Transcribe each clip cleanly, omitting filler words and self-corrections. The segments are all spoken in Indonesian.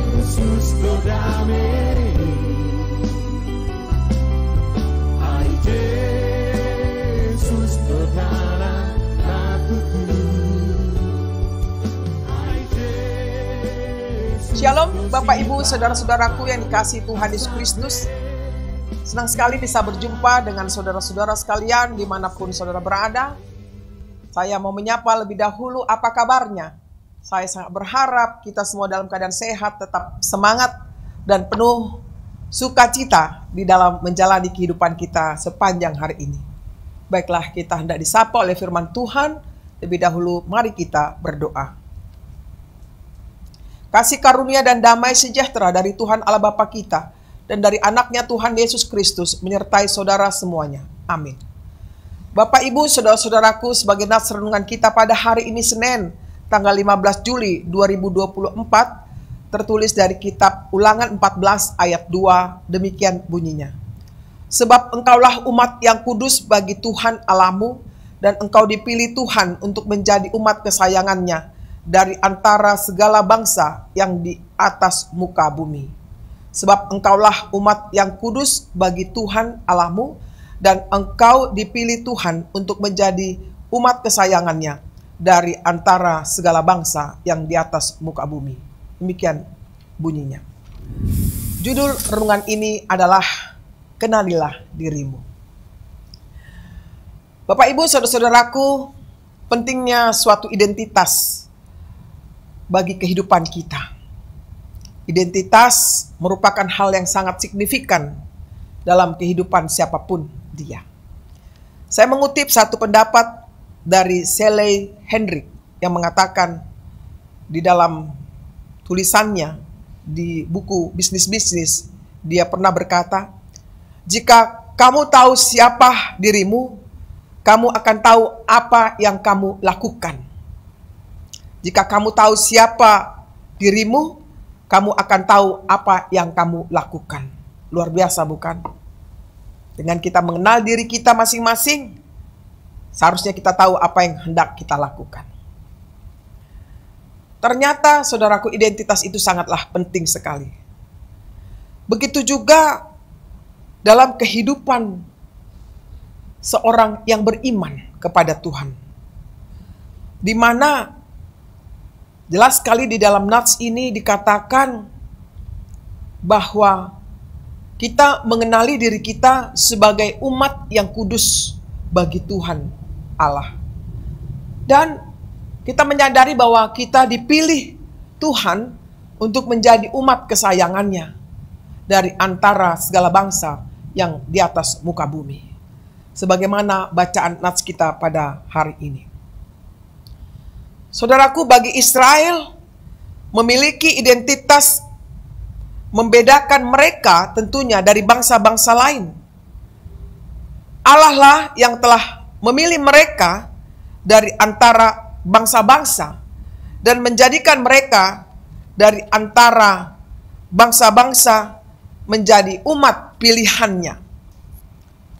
Yesus godame, ai Yesus godana natuku, ai Yesus. Shalom Bapak Ibu saudara-saudaraku yang dikasihi Tuhan Yesus Kristus. Senang sekali bisa berjumpa dengan saudara-saudara sekalian dimanapun saudara berada. Saya mau menyapa lebih dahulu, apa kabarnya? Saya sangat berharap kita semua dalam keadaan sehat, tetap semangat dan penuh sukacita di dalam menjalani kehidupan kita sepanjang hari ini. Baiklah, kita hendak disapa oleh firman Tuhan. Lebih dahulu mari kita berdoa. Kasih karunia dan damai sejahtera dari Tuhan Allah Bapa kita dan dari anaknya Tuhan Yesus Kristus menyertai saudara semuanya. Amin. Bapak Ibu saudara-saudaraku, sebagai nats renungan kita pada hari ini Senin tanggal 15 Juli 2024 tertulis dari kitab Ulangan 14 ayat 2, demikian bunyinya. Sebab engkaulah umat yang kudus bagi Tuhan Allahmu, dan engkau dipilih Tuhan untuk menjadi umat kesayangannya dari antara segala bangsa yang di atas muka bumi. Sebab engkaulah umat yang kudus bagi Tuhan Allahmu, dan engkau dipilih Tuhan untuk menjadi umat kesayangannya dari antara segala bangsa yang di atas muka bumi. Demikian bunyinya. Judul renungan ini adalah Kenalilah Dirimu. Bapak Ibu saudara-saudaraku, pentingnya suatu identitas bagi kehidupan kita. Identitas merupakan hal yang sangat signifikan dalam kehidupan siapapun dia. Saya mengutip satu pendapat dari Sally Hendricks yang mengatakan di dalam tulisannya di buku Bisnis-Bisnis, dia pernah berkata, jika kamu tahu siapa dirimu, kamu akan tahu apa yang kamu lakukan. Jika kamu tahu siapa dirimu, kamu akan tahu apa yang kamu lakukan. Luar biasa bukan? Dengan kita mengenal diri kita masing-masing, seharusnya kita tahu apa yang hendak kita lakukan. Ternyata, saudaraku, identitas itu sangatlah penting sekali. Begitu juga dalam kehidupan seorang yang beriman kepada Tuhan. Di mana jelas sekali di dalam nats ini dikatakan bahwa kita mengenali diri kita sebagai umat yang kudus bagi Tuhan Allah. Dan kita menyadari bahwa kita dipilih Tuhan untuk menjadi umat kesayangannya dari antara segala bangsa yang di atas muka bumi. Sebagaimana bacaan nats kita pada hari ini. Saudaraku, bagi Israel memiliki identitas membedakan mereka tentunya dari bangsa-bangsa lain. Allah lah yang telah memilih mereka dari antara bangsa-bangsa dan menjadikan mereka dari antara bangsa-bangsa menjadi umat pilihannya.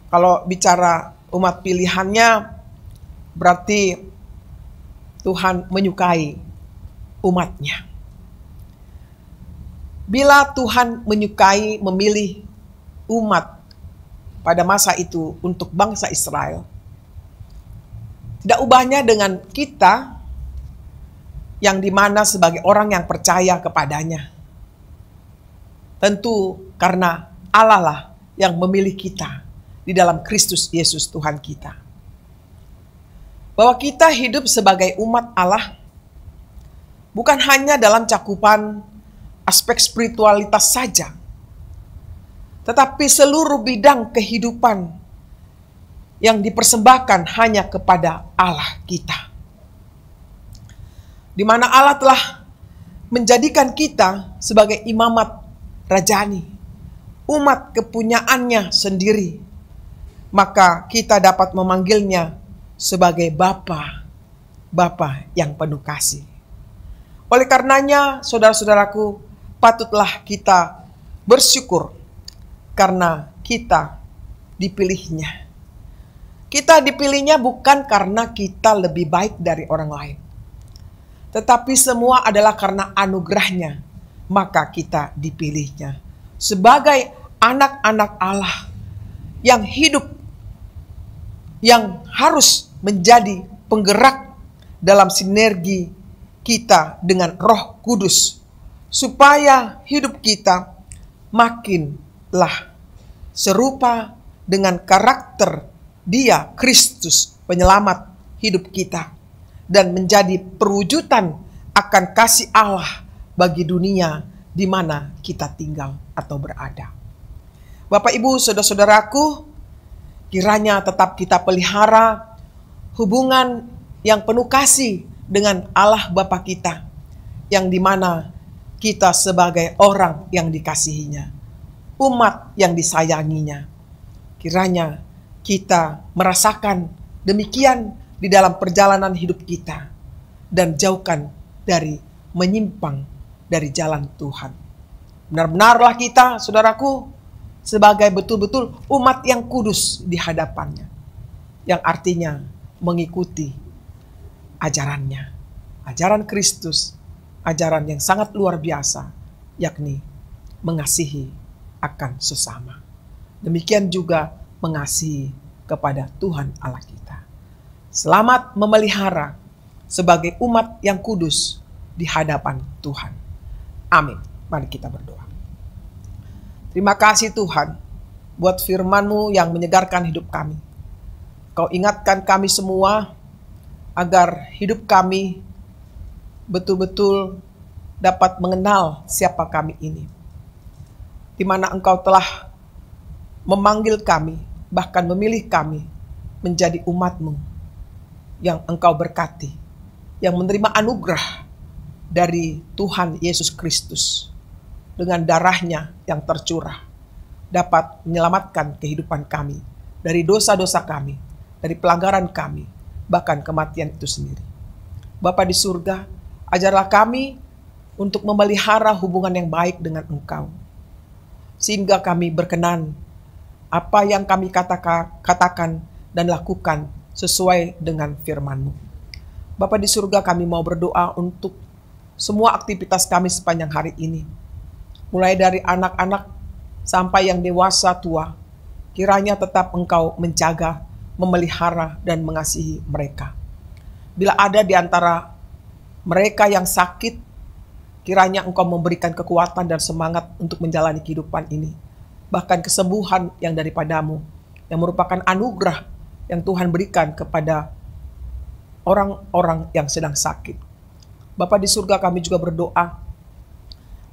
Kalau bicara umat pilihannya, berarti Tuhan menyukai umatnya. Bila Tuhan menyukai, memilih umat pada masa itu untuk bangsa Israel, tidak ubahnya dengan kita yang dimana sebagai orang yang percaya kepadanya. Tentu karena Allah lah yang memilih kita di dalam Kristus Yesus Tuhan kita. Bahwa kita hidup sebagai umat Allah bukan hanya dalam cakupan aspek spiritualitas saja, tetapi seluruh bidang kehidupan yang dipersembahkan hanya kepada Allah kita. Di mana Allah telah menjadikan kita sebagai imamat rajani, umat kepunyaannya sendiri, maka kita dapat memanggilnya sebagai Bapa, Bapa yang penuh kasih. Oleh karenanya, saudara-saudaraku, patutlah kita bersyukur karena kita dipilihnya. Kita dipilihnya bukan karena kita lebih baik dari orang lain, tetapi semua adalah karena anugerahnya maka kita dipilihnya sebagai anak-anak Allah yang hidup, yang harus menjadi penggerak dalam sinergi kita dengan Roh Kudus, supaya hidup kita makinlah serupa dengan karakter Dia, Kristus, penyelamat hidup kita, dan menjadi perwujudan akan kasih Allah bagi dunia di mana kita tinggal atau berada. Bapak, Ibu, saudara-saudaraku, kiranya tetap kita pelihara hubungan yang penuh kasih dengan Allah Bapa kita, yang dimana kita sebagai orang yang dikasihinya, umat yang disayanginya. Kiranya kita merasakan demikian di dalam perjalanan hidup kita, dan jauhkan dari menyimpang dari jalan Tuhan. Benar-benarlah kita, saudaraku, sebagai betul-betul umat yang kudus di hadapannya, yang artinya mengikuti ajarannya, ajaran Kristus, ajaran yang sangat luar biasa, yakni mengasihi akan sesama. Demikian juga mengasihi kepada Tuhan Allah kita. Selamat memelihara sebagai umat yang kudus di hadapan Tuhan. Amin. Mari kita berdoa. Terima kasih Tuhan buat firman-Mu yang menyegarkan hidup kami. Kau ingatkan kami semua agar hidup kami betul-betul dapat mengenal siapa kami ini, di mana Engkau telah memanggil kami, bahkan memilih kami menjadi umat-Mu yang Engkau berkati, yang menerima anugerah dari Tuhan Yesus Kristus dengan darah-Nya yang tercurah, dapat menyelamatkan kehidupan kami dari dosa-dosa kami, dari pelanggaran kami, bahkan kematian itu sendiri. Bapa di surga, ajarlah kami untuk memelihara hubungan yang baik dengan Engkau, sehingga kami berkenan apa yang kami katakan dan lakukan sesuai dengan firman-Mu. Bapa di surga, kami mau berdoa untuk semua aktivitas kami sepanjang hari ini, mulai dari anak-anak sampai yang dewasa tua. Kiranya tetap Engkau menjaga, memelihara, dan mengasihi mereka. Bila ada di antara mereka yang sakit, kiranya Engkau memberikan kekuatan dan semangat untuk menjalani kehidupan ini. Bahkan kesembuhan yang daripada-Mu, yang merupakan anugerah yang Tuhan berikan kepada orang-orang yang sedang sakit. Bapa di surga, kami juga berdoa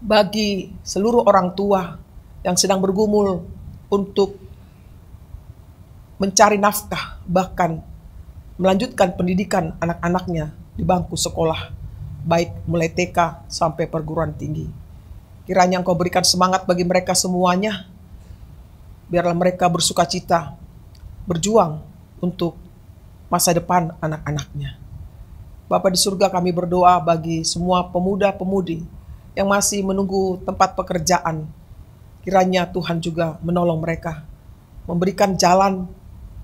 bagi seluruh orang tua yang sedang bergumul untuk mencari nafkah, bahkan melanjutkan pendidikan anak-anaknya di bangku sekolah, baik mulai TK sampai perguruan tinggi. Kiranya Engkau berikan semangat bagi mereka semuanya, biarlah mereka bersuka cita, berjuang untuk masa depan anak-anaknya. Bapa di surga, kami berdoa bagi semua pemuda-pemudi yang masih menunggu tempat pekerjaan. Kiranya Tuhan juga menolong mereka, memberikan jalan,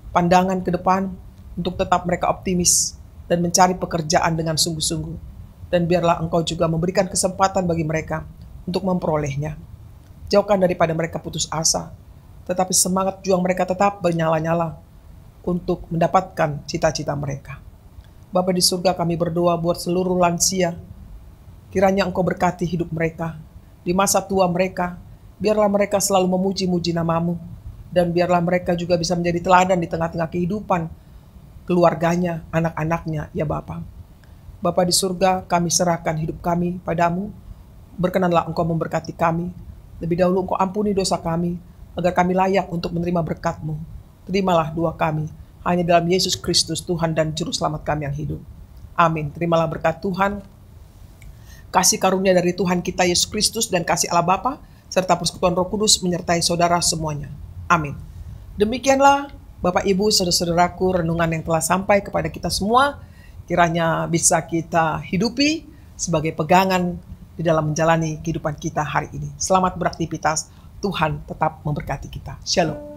pandangan ke depan untuk tetap mereka optimis dan mencari pekerjaan dengan sungguh-sungguh. Dan biarlah Engkau juga memberikan kesempatan bagi mereka untuk memperolehnya. Jauhkan daripada mereka putus asa, tetapi semangat juang mereka tetap bernyala-nyala untuk mendapatkan cita-cita mereka. Bapa di surga, kami berdoa buat seluruh lansia. Kiranya Engkau berkati hidup mereka di masa tua mereka. Biarlah mereka selalu memuji-muji nama-Mu, dan biarlah mereka juga bisa menjadi teladan di tengah-tengah kehidupan keluarganya, anak-anaknya, ya Bapa. Bapa di surga, kami serahkan hidup kami padamu. Berkenanlah Engkau memberkati kami. Lebih dahulu Engkau ampuni dosa kami, agar kami layak untuk menerima berkat-Mu. Terimalah doa kami, hanya dalam Yesus Kristus, Tuhan dan Juru Selamat kami yang hidup. Amin. Terimalah berkat Tuhan, kasih karunia dari Tuhan kita Yesus Kristus, dan kasih Allah Bapa, serta persekutuan Roh Kudus menyertai saudara semuanya. Amin. Demikianlah Bapak Ibu saudara-saudaraku, renungan yang telah sampai kepada kita semua. Kiranya bisa kita hidupi sebagai pegangan di dalam menjalani kehidupan kita hari ini. Selamat beraktivitas. Tuhan tetap memberkati kita. Shalom.